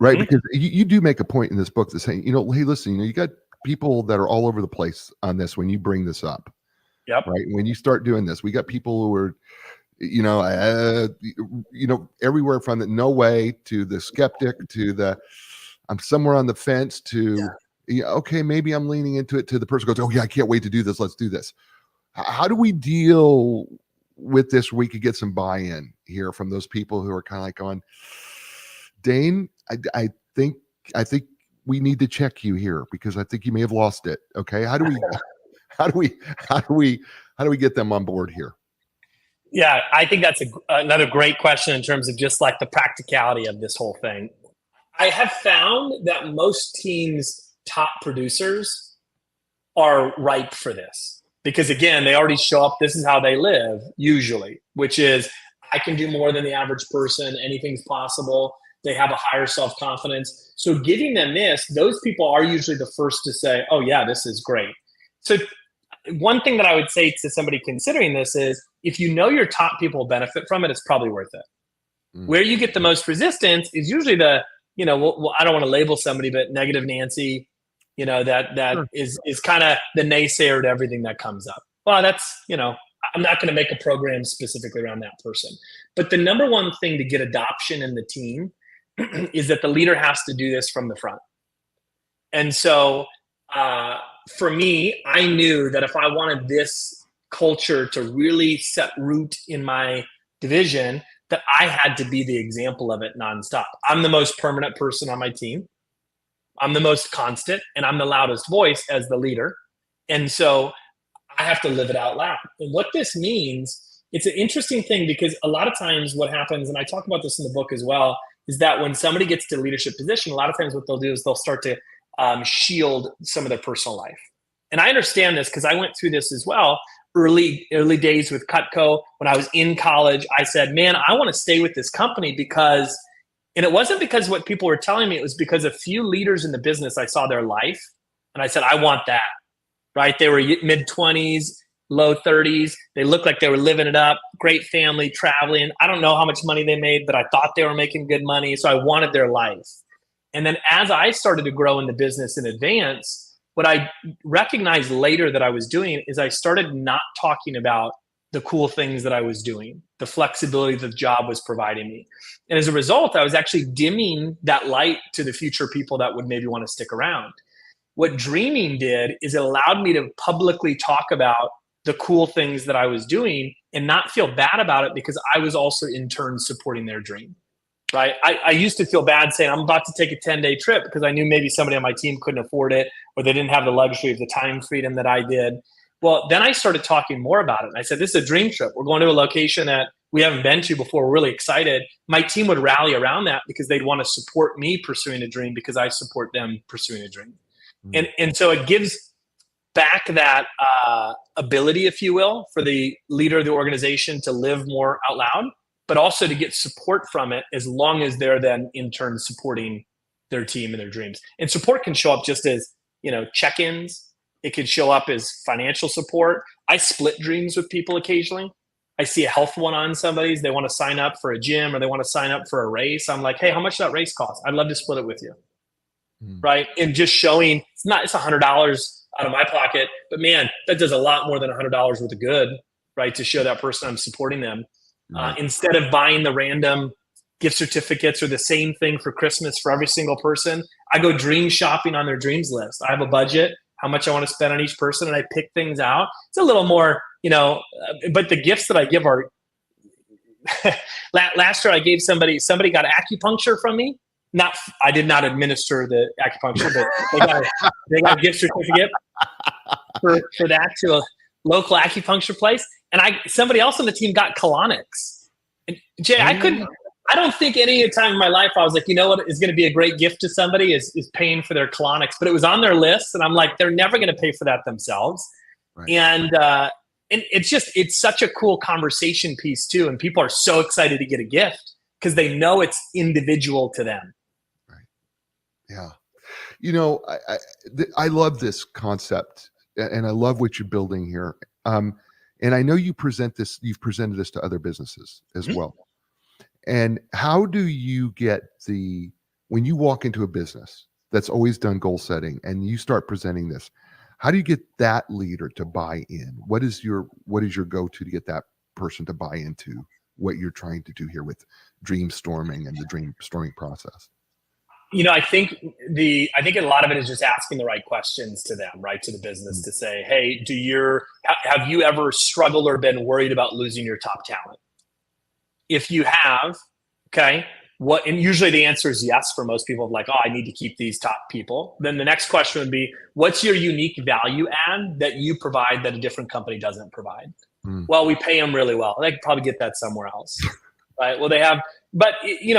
right? Mm-hmm. Because you do make a point in this book that saying, hey, listen, you got people that are all over the place on this when you bring this up. Yep. Right. When you start doing this, we got people who are, everywhere from the no way to the skeptic to the I'm somewhere on the fence to okay, maybe I'm leaning into it, to the person goes, oh yeah, I can't wait to do this. Let's do this. How do we deal with this? We could get some buy-in here from those people who are kind of like going, Dane, I think we need to check you here because I think you may have lost it. Okay. How do we get them on board here? Yeah, I think that's another great question in terms of just like the practicality of this whole thing. I have found that most teams' top producers are ripe for this because, again, they already show up. This is how they live usually, which is I can do more than the average person. Anything's possible. They have a higher self-confidence. So giving them this, those people are usually the first to say, oh, yeah, this is great. So one thing that I would say to somebody considering this is if your top people will benefit from it, it's probably worth it. Where you get the most resistance is usually the, I don't want to label somebody, but negative Nancy, that sure. is kind of the naysayer to everything that comes up. Well, that's, I'm not going to make a program specifically around that person. But the number one thing to get adoption in the team is that the leader has to do this from the front. And so for me, I knew that if I wanted this culture to really set root in my division, that I had to be the example of it nonstop. I'm the most permanent person on my team. I'm the most constant, and I'm the loudest voice as the leader. And so I have to live it out loud. And what this means, it's an interesting thing because a lot of times what happens, and I talk about this in the book as well, is that when somebody gets to leadership position, a lot of times what they'll do is they'll start to shield some of their personal life. And I understand this because I went through this as well. Early days with Cutco, when I was in college, I said, man, I want to stay with this company because, and it wasn't because what people were telling me, it was because a few leaders in the business, I saw their life and I said, I want that, right? They were mid-20s, low 30s. They looked like they were living it up, great family, traveling. I don't know how much money they made, but I thought they were making good money. So I wanted their life. And then as I started to grow in the business in advance, what I recognized later that I was doing is I started not talking about the cool things that I was doing, the flexibility that the job was providing me. And as a result, I was actually dimming that light to the future people that would maybe want to stick around. What dreaming did is it allowed me to publicly talk about the cool things that I was doing and not feel bad about it because I was also in turn supporting their dream. Right. I used to feel bad saying I'm about to take a 10-day trip because I knew maybe somebody on my team couldn't afford it or they didn't have the luxury of the time freedom that I did. Well, then I started talking more about it. And I said, this is a dream trip. We're going to a location that we haven't been to before. We're really excited. My team would rally around that because they'd want to support me pursuing a dream because I support them pursuing a dream. Mm-hmm. And so it gives back that ability, if you will, for the leader of the organization to live more out loud, but also to get support from it as long as they're then in turn supporting their team and their dreams. And support can show up just as, check-ins. It could show up as financial support. I split dreams with people occasionally. I see a health one on somebody's. They want to sign up for a gym or they want to sign up for a race. I'm like, hey, how much does that race cost? I'd love to split it with you. Right. And just showing it's $100 out of my pocket, but man, that does a lot more than $100 worth of good, right? To show that person I'm supporting them. Instead of buying the random gift certificates or the same thing for Christmas for every single person, I go dream shopping on their dreams list. I have a budget, how much I want to spend on each person, and I pick things out. It's a little more, but the gifts that I give are last year I gave somebody got acupuncture from me. I did not administer the acupuncture, but they got a gift certificate for that to a local acupuncture place. And somebody else on the team got colonics. And Jay, I don't think any time in my life I was like, you know what is going to be a great gift to somebody is paying for their colonics, but it was on their list. And I'm like, they're never going to pay for that themselves. Right. And it's such a cool conversation piece too. And people are so excited to get a gift because they know it's individual to them. Right. Yeah. I love this concept and I love what you're building here. And I know you've presented this to other businesses as well. And how do you get when you walk into a business that's always done goal setting and you start presenting this, how do you get that leader to buy in? What is your go-to to get that person to buy into what you're trying to do here with dream storming and the dream storming process? I think a lot of it is just asking the right questions to them, right? To the business to say, hey, have you ever struggled or been worried about losing your top talent? If you have, okay, and usually the answer is yes for most people, like, oh, I need to keep these top people. Then the next question would be, what's your unique value add that you provide that a different company doesn't provide? Well, we pay them really well. They could probably get that somewhere else, right? Well, they have, but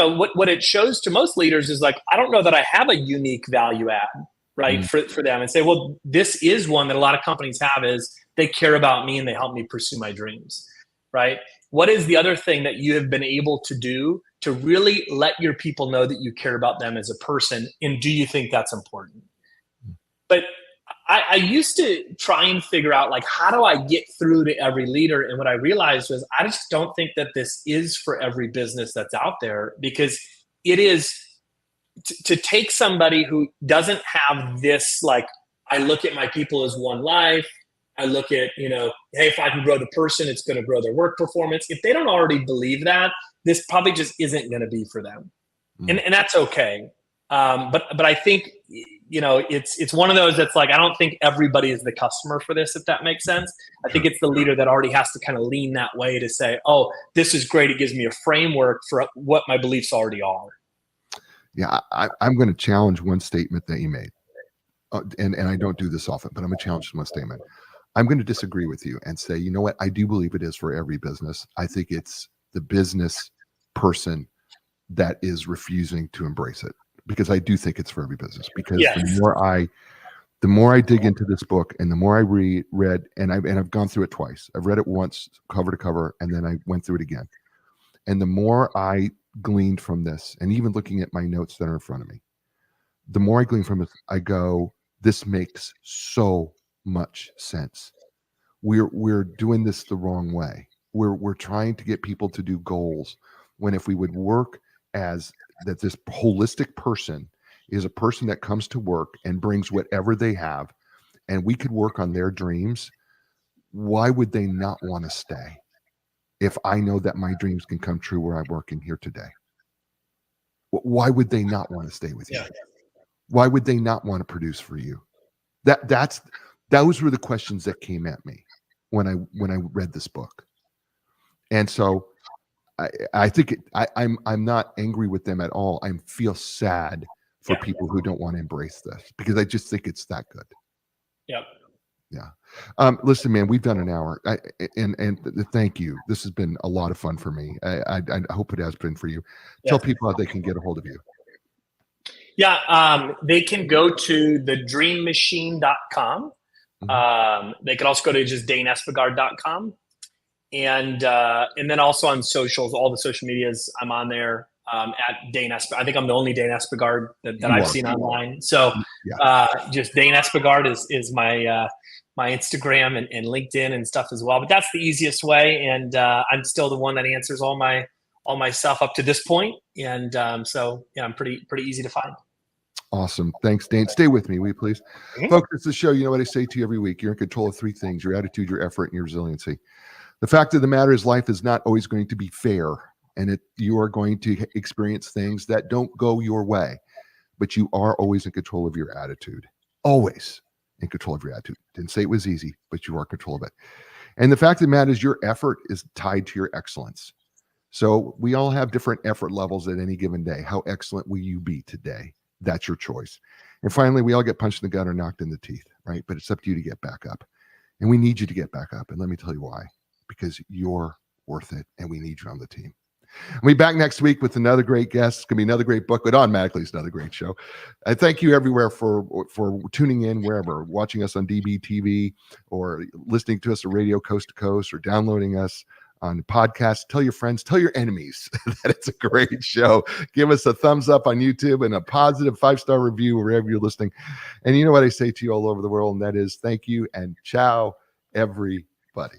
what it shows to most leaders is like, I don't know that I have a unique value add, right, for them, and say, well, this is one that a lot of companies have is they care about me and they help me pursue my dreams, right? What is the other thing that you have been able to do to really let your people know that you care about them as a person? And do you think that's important? But I used to try and figure out, like, how do I get through to every leader? And what I realized was I just don't think that this is for every business that's out there, because it is to take somebody who doesn't have this, like, I look at my people as one life. I look at, hey, if I can grow the person, it's going to grow their work performance. If they don't already believe that, this probably just isn't going to be for them. And that's okay. But I think, it's one of those that's like, I don't think everybody is the customer for this, if that makes sense. I think it's the leader that already has to kind of lean that way to say, oh, this is great. It gives me a framework for what my beliefs already are. Yeah, I'm going to challenge one statement that you made. And I don't do this often, but I'm going to challenge one statement. I'm going to disagree with you and say, you know what? I do believe it is for every business. I think it's the business person that is refusing to embrace it, because I do think it's for every business. Because the more I dig into this book and the more I read, and I've gone through it twice. I've read it once, cover to cover, and then I went through it again. And the more I gleaned from this, and even looking at my notes that are in front of me, the more I glean from it, I go, this makes so much sense. We're doing this the wrong way. We're trying to get people to do goals, when if we would work as that, this holistic person is a person that comes to work and brings whatever they have, and we could work on their dreams. Why would they not want to stay if I know that my dreams can come true where I'm working here today? Why would they not want to stay with you? Why would they not want to produce for you? Those were the questions that came at me when I read this book. And so I think I'm not angry with them at all. I feel sad for people who don't want to embrace this, because I just think it's that good. Yep. Yeah. Listen, man, we've done an hour, and thank you. This has been a lot of fun for me. I hope it has been for you. Tell people how they can get a hold of you. Yeah, they can go to thedreammachine.com. They could also go to just daneespegard.com. And then also on socials, all the social medias, I'm on there at Dane Espegard. I think I'm the only Dane Espegard that I've seen online. So just Dane Espegard is my my Instagram and LinkedIn and stuff as well. But that's the easiest way. And I'm still the one that answers all my stuff up to this point. And so yeah, I'm pretty easy to find. Awesome. Thanks, Dane. Stay with me, will you please? Folks, it's the show. You know what I say to you every week. You're in control of three things: your attitude, your effort, and your resiliency. The fact of the matter is, life is not always going to be fair, and you are going to experience things that don't go your way, but you are always in control of your attitude. Always in control of your attitude. Didn't say it was easy, but you are in control of it. And the fact of the matter is, your effort is tied to your excellence. So we all have different effort levels at any given day. How excellent will you be today? That's your choice. And finally, we all get punched in the gut or knocked in the teeth, right? But it's up to you to get back up. And we need you to get back up. And let me tell you why. Because you're worth it, and we need you on the team. We'll be back next week with another great guest. It's going to be another great book, but automatically it's another great show. I thank you everywhere for tuning in, wherever, watching us on DBTV or listening to us on radio coast to coast or downloading us on podcasts. Tell your friends, tell your enemies that it's a great show. Give us a thumbs up on YouTube and a positive 5-star review wherever you're listening. And you know what I say to you all over the world, and that is thank you and ciao, everybody.